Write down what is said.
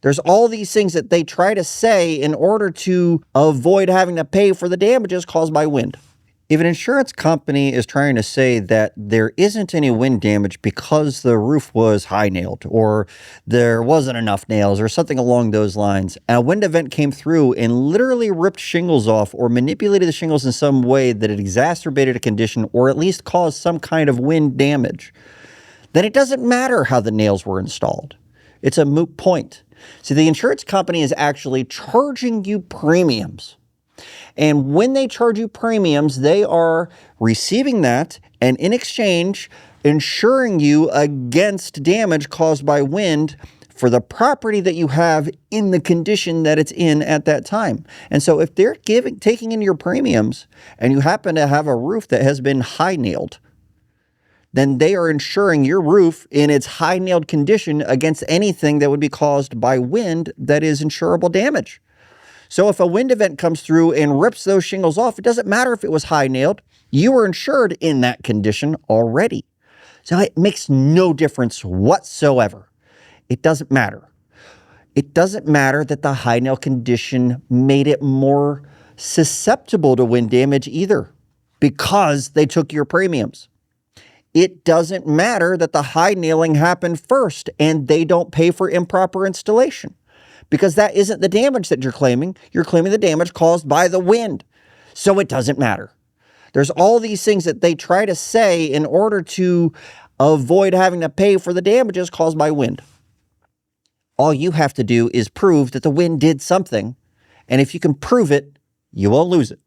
There's all these things that they try to say in order to avoid having to pay for the damages caused by wind. If an insurance company is trying to say that there isn't any wind damage because the roof was high nailed or there wasn't enough nails or something along those lines, and a wind event came through and literally ripped shingles off or manipulated the shingles in some way that it exacerbated a condition or at least caused some kind of wind damage, then it doesn't matter how the nails were installed. It's a moot point. See, the insurance company is actually charging you premiums. And when they charge you premiums, they are receiving that and in exchange, insuring you against damage caused by wind for the property that you have in the condition that it's in at that time. And so if they're taking in your premiums and you happen to have a roof that has been high nailed, then they are insuring your roof in its high nailed condition against anything that would be caused by wind that is insurable damage. So if a wind event comes through and rips those shingles off, it doesn't matter if it was high nailed. You were insured in that condition already. So it makes no difference whatsoever. It doesn't matter. It doesn't matter that the high nail condition made it more susceptible to wind damage either, because they took your premiums. It doesn't matter that the high nailing happened first and they don't pay for improper installation, because that isn't the damage that you're claiming. You're claiming the damage caused by the wind. So it doesn't matter. There's all these things that they try to say in order to avoid having to pay for the damages caused by wind. All you have to do is prove that the wind did something. And if you can prove it, you won't lose it.